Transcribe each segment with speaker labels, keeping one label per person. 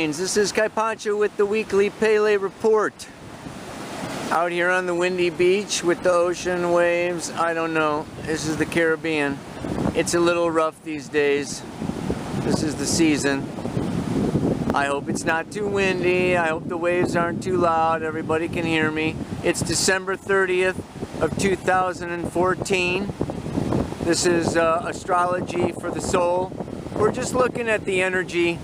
Speaker 1: plains. This is Pancho with the weekly Pele Report. Out here on the windy beach with the ocean waves. I don't know. This is the Caribbean. It's a little rough these days. This is the season. I hope it's not too windy. I hope the waves aren't too loud. Everybody can hear me. It's December 30th of 2014. This is Astrology for the Soul. We're just looking at the energy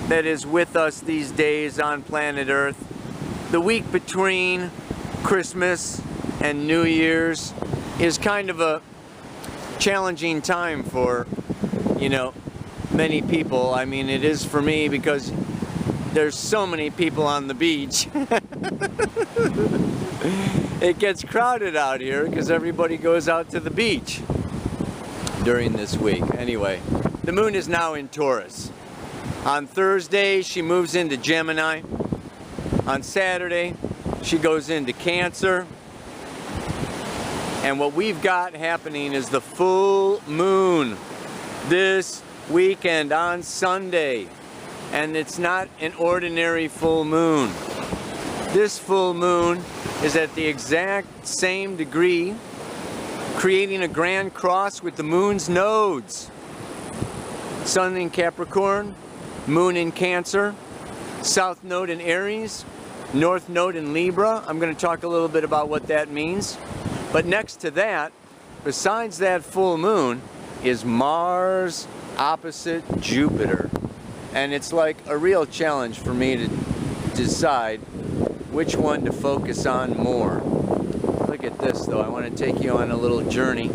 Speaker 1: that is with us these days on planet Earth. The week between Christmas and New Year's is kind of a challenging time for, many people. I mean, it is for me because there's so many people on the beach. It gets crowded out here because everybody goes out to the beach during this week. Anyway, the moon is now in Taurus. On Thursday, she moves into Gemini. On Saturday, she goes into Cancer. And what we've got happening is the full moon this weekend on Sunday. And it's not an ordinary full moon. This full moon is at the exact same degree, creating a grand cross with the moon's nodes. Sun in Capricorn, moon in Cancer, south node in Aries, north node in Libra. I'm going to talk a little bit about what that means. But next to that, besides that full moon, is Mars opposite Jupiter. And it's like a real challenge for me to decide which one to focus on more. Look at this though, I want to take you on a little journey.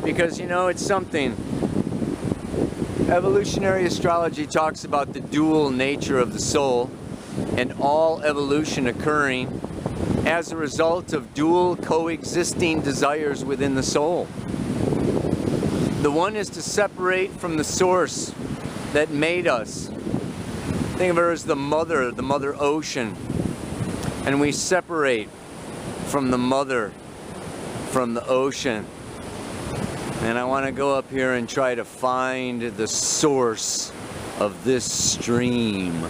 Speaker 1: Because it's something. Evolutionary astrology talks about the dual nature of the soul and all evolution occurring as a result of dual coexisting desires within the soul. The one is to separate from the source that made us. Think of her as the mother ocean. And we separate from the mother, from the ocean. And I want to go up here and try to find the source of this stream.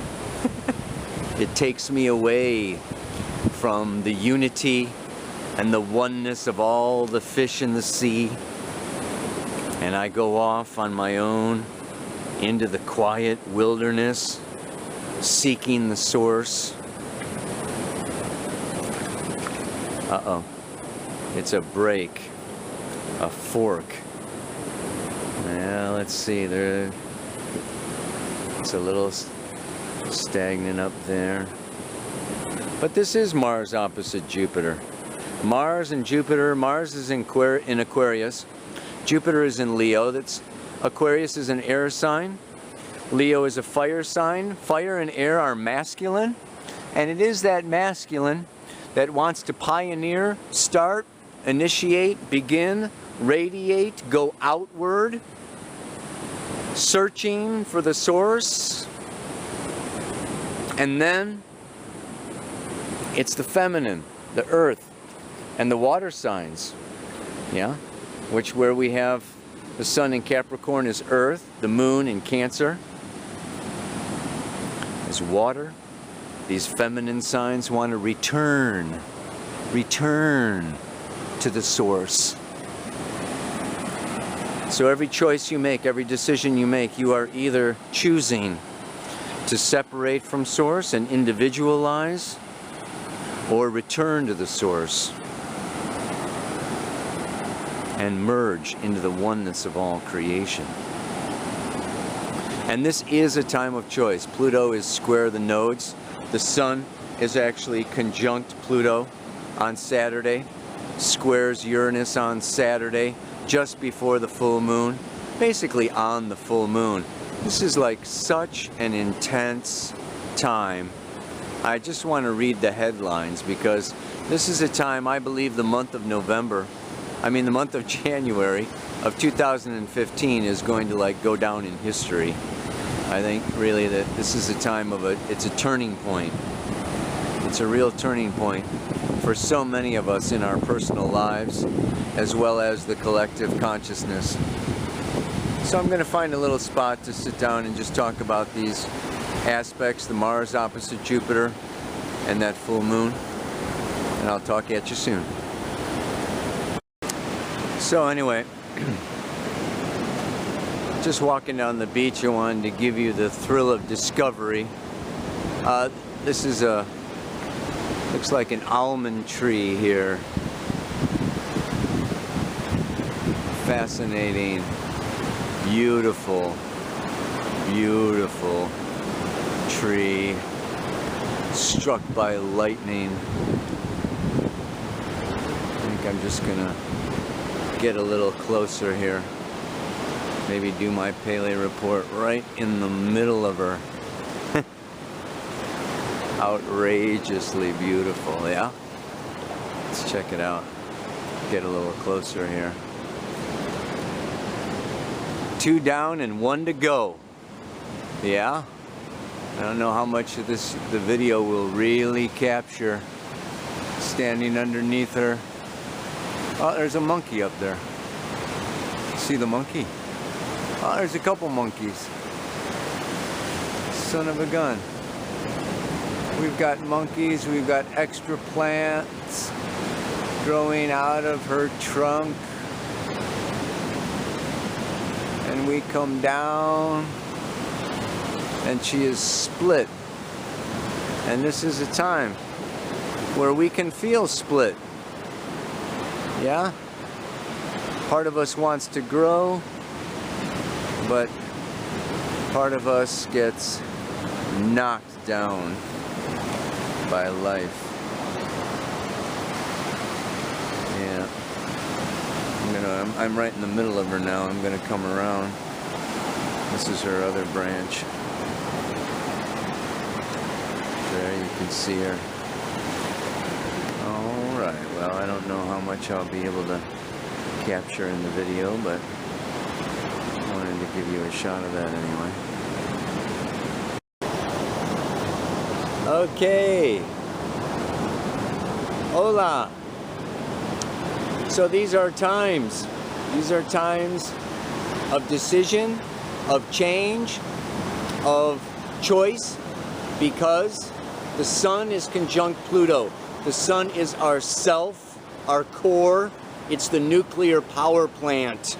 Speaker 1: It takes me away from the unity and the oneness of all the fish in the sea. And I go off on my own into the quiet wilderness, seeking the source. Uh-oh. It's a break. A fork. Well, let's see. It's a little stagnant up there. But this is Mars opposite Jupiter. Mars and Jupiter. Mars is in Aquarius. Jupiter is in Leo. Aquarius is an air sign. Leo is a fire sign. Fire and air are masculine. And it is that masculine that wants to pioneer, start, initiate, begin, radiate, go outward, searching for the source. And then it's the feminine, the earth, and the water signs. Yeah? Where we have the sun in Capricorn is earth, the moon in Cancer is water. These feminine signs want to return to the source. So every choice you make, every decision you make, you are either choosing to separate from source and individualize, or return to the source and merge into the oneness of all creation. And this is a time of choice. Pluto is square the nodes. The sun is actually conjunct Pluto on Saturday, squares Uranus on Saturday, just before the full moon, basically on the full moon. This is like such an intense time. I just want to read the headlines because this is a time, I believe the month of January of 2015 is going to go down in history. I think really that this is a time of it's a turning point. It's a real turning point for so many of us in our personal lives, as well as the collective consciousness. So I'm going to find a little spot to sit down and just talk about these aspects, the Mars opposite Jupiter and that full moon. And I'll talk at you soon. So anyway, just walking down the beach, I wanted to give you the thrill of discovery. This is looks like an almond tree here. Fascinating, beautiful, beautiful tree struck by lightning. I think I'm just gonna get a little closer here. Maybe do my Pele Report right in the middle of her. Outrageously beautiful, yeah? Let's check it out. Get a little closer here. 2 down and 1 to go. Yeah? I don't know how much of the video will really capture. Standing underneath her. Oh, there's a monkey up there. See the monkey? Oh, there's a couple monkeys. Son of a gun. We've got monkeys, we've got extra plants growing out of her trunk. And we come down and she is split. And this is a time where we can feel split. Yeah? Part of us wants to grow, but part of us gets knocked down by life. Yeah. I'm right in the middle of her now. I'm gonna come around. This is her other branch. There you can see her. Alright, well, I don't know how much I'll be able to capture in the video, but I wanted to give you a shot of that anyway. Okay. Hola. So these are times. These are times of decision, of change, of choice, because the sun is conjunct Pluto. The sun is our self, our core. It's the nuclear power plant.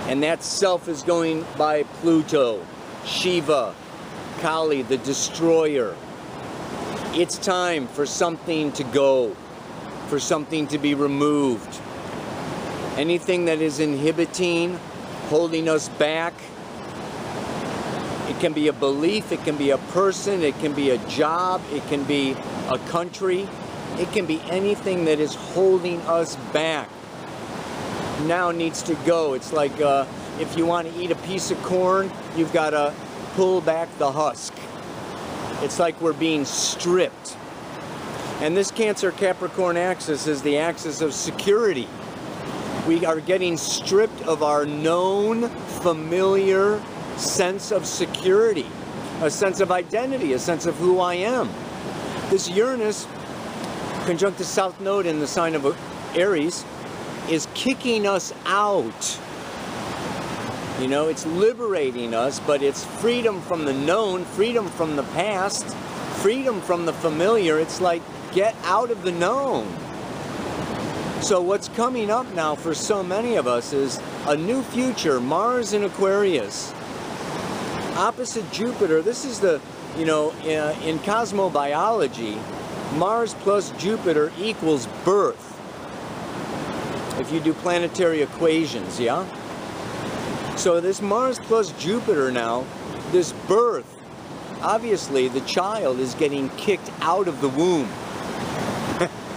Speaker 1: And that self is going by Pluto, Shiva, Kali, the destroyer. It's time for something to go, for something to be removed. Anything that is inhibiting, holding us back. It can be a belief, it can be a person, it can be a job, it can be a country. It can be anything that is holding us back. Now needs to go. It's like if you want to eat a piece of corn, you've got to pull back the husk. It's like we're being stripped. And this Cancer-Capricorn axis is the axis of security. We are getting stripped of our known, familiar sense of security, a sense of identity, a sense of who I am. This Uranus, conjunct the South Node in the sign of Aries, is kicking us out. You know, it's liberating us, but it's freedom from the known, freedom from the past, freedom from the familiar. It's like, get out of the known. So what's coming up now for so many of us is a new future, Mars in Aquarius. Opposite Jupiter, this is the, you know, in cosmobiology, Mars plus Jupiter equals birth. If you do planetary equations, yeah? So this Mars plus Jupiter now, this birth, obviously the child is getting kicked out of the womb.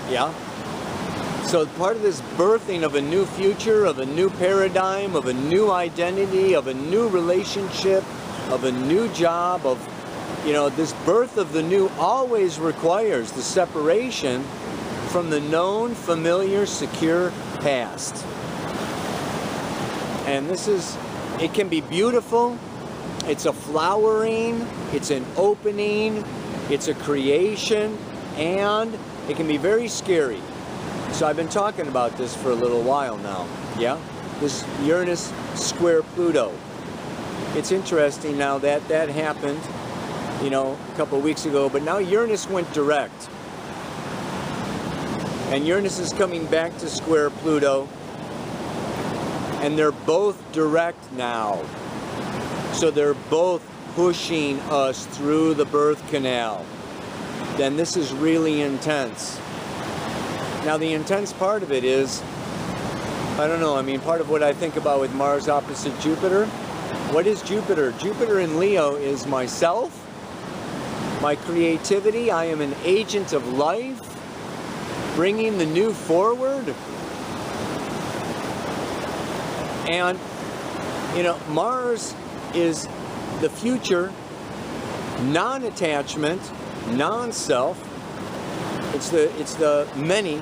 Speaker 1: Yeah? So part of this birthing of a new future, of a new paradigm, of a new identity, of a new relationship, of a new job, of, you know, this birth of the new always requires the separation from the known, familiar, secure past. And this is, it can be beautiful, it's a flowering, it's an opening, it's a creation, and it can be very scary. So I've been talking about this for a little while now, yeah? This Uranus square Pluto. it's interesting now that that happened, you know, a couple of weeks ago, but now Uranus went direct. And Uranus is coming back to square Pluto, and they're both direct now. So they're both pushing us through the birth canal. Then this is really intense. Now the intense part of it is, I don't know, I mean, part of what I think about with Mars opposite Jupiter, what is Jupiter? Jupiter in Leo is myself, my creativity. I am an agent of life, bringing the new forward. And, you know, Mars is the future, non-attachment, non-self. It's the many,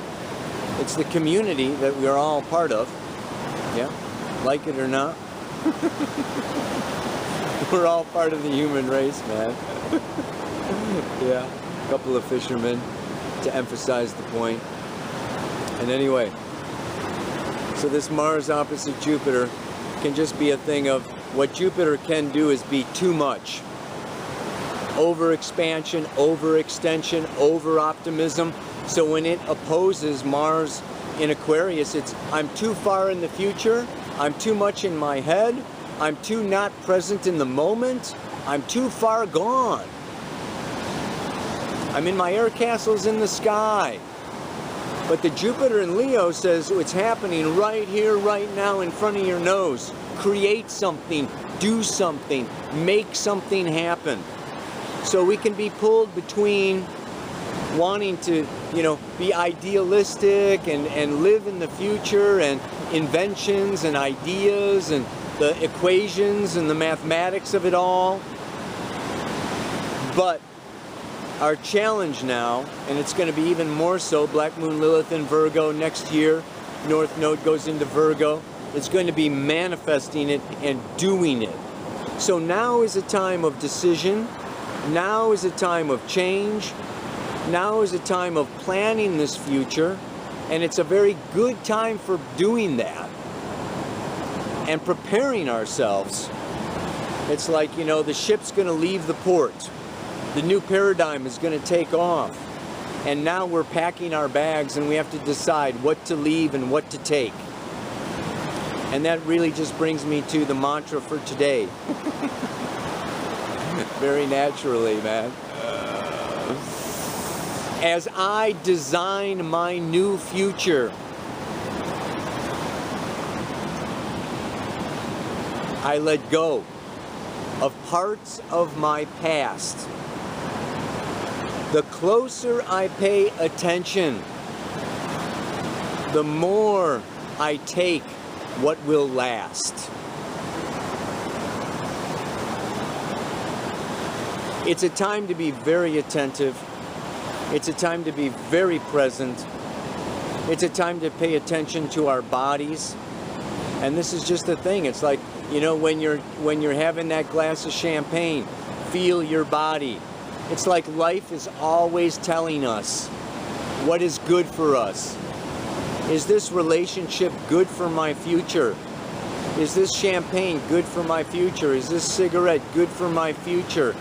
Speaker 1: it's the community that we're all part of. Yeah, like it or not. We're all part of the human race, man. Yeah, a couple of fishermen to emphasize the point. And anyway, so this Mars opposite Jupiter can just be a thing of what Jupiter can do is be too much. Over-expansion, over-extension, over-optimism. So when it opposes Mars in Aquarius, it's I'm too far in the future, I'm too much in my head, I'm too not present in the moment, I'm too far gone. I'm in my air castles in the sky. But the Jupiter in Leo says it's happening right here, right now, in front of your nose. Create something, do something, make something happen. So we can be pulled between wanting to, you know, be idealistic and live in the future and inventions and ideas and the equations and the mathematics of it all. But our challenge now, and it's going to be even more so, Black Moon Lilith in Virgo next year, North Node goes into Virgo, it's going to be manifesting it and doing it. So now is a time of decision, now is a time of change, now is a time of planning this future, and it's a very good time for doing that and preparing ourselves. It's like, you know, the ship's going to leave the port. The new paradigm is going to take off. And now we're packing our bags and we have to decide what to leave and what to take. And that really just brings me to the mantra for today. Very naturally, man. As I design my new future, I let go of parts of my past. The closer I pay attention, the more I take what will last. It's a time to be very attentive. It's a time to be very present. It's a time to pay attention to our bodies. And this is just the thing. It's like, you know, when you're having that glass of champagne, feel your body. It's like life is always telling us what is good for us. Is this relationship good for my future? Is this champagne good for my future? Is this cigarette good for my future?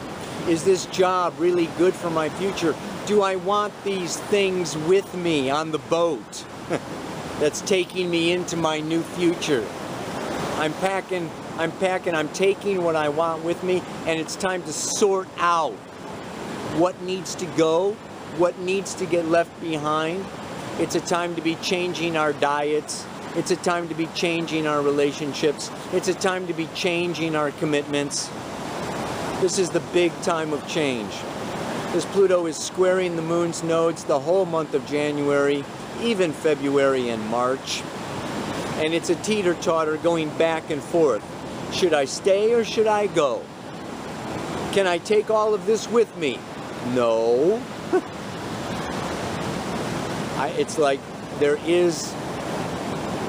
Speaker 1: Is this job really good for my future? Do I want these things with me on the boat that's taking me into my new future? I'm packing, I'm taking what I want with me, and it's time to sort out what needs to go, what needs to get left behind. It's a time to be changing our diets. It's a time to be changing our relationships. It's a time to be changing our commitments. This is the big time of change. This Pluto is squaring the moon's nodes the whole month of January, even February and March. And it's a teeter-totter going back and forth. Should I stay or should I go? Can I take all of this with me? No. It's like there is,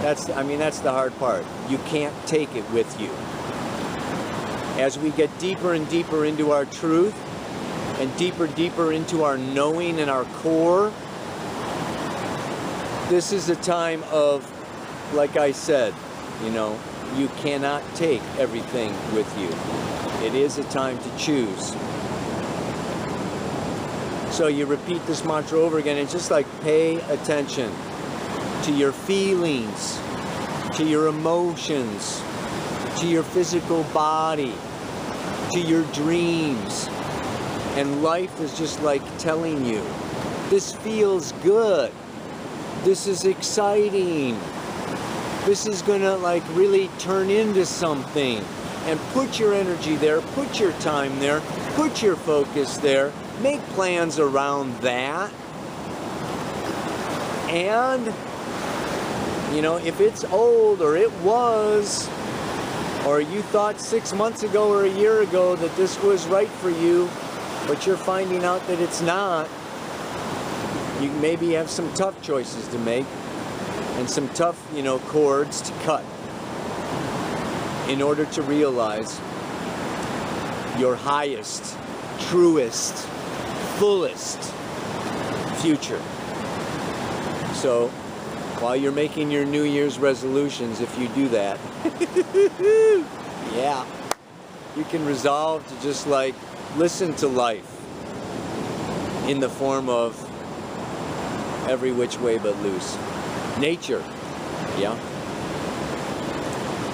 Speaker 1: that's the hard part. You can't take it with you. As we get deeper and deeper into our truth, and deeper into our knowing and our core, this is a time of, like I said, you know, you cannot take everything with you. It is a time to choose. So you repeat this mantra over again, and just like pay attention to your feelings, to your emotions, to your physical body, to your dreams. And life is just like telling you, this feels good. This is exciting. This is gonna like really turn into something. And put your energy there, put your time there, put your focus there, make plans around that. And, you know, if it's old or it was, or you thought 6 months ago or a year ago that this was right for you, but you're finding out that it's not, you maybe have some tough choices to make and some tough, you know, cords to cut in order to realize your highest, truest, fullest future. So while you're making your New Year's resolutions, if you do that, yeah, you can resolve to just like listen to life in the form of every which way but loose. Nature, yeah.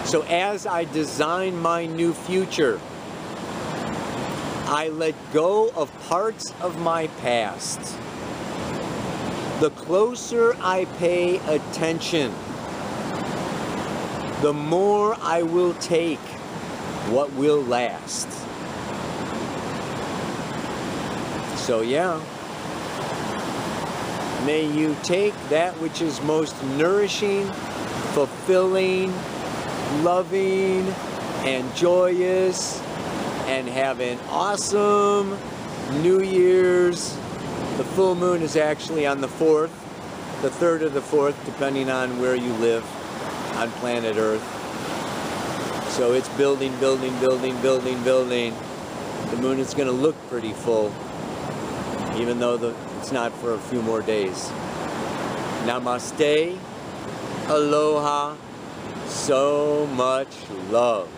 Speaker 1: So as I design my new future, I let go of parts of my past. The closer I pay attention, the more I will take what will last. So yeah, may you take that which is most nourishing, fulfilling, loving, and joyous, and have an awesome New Year's. The full moon is actually on the 4th, the 3rd or the 4th, depending on where you live on planet Earth. So it's building, building, building, building, building. The moon is going to look pretty full, even though it's not for a few more days. Namaste, aloha, so much love.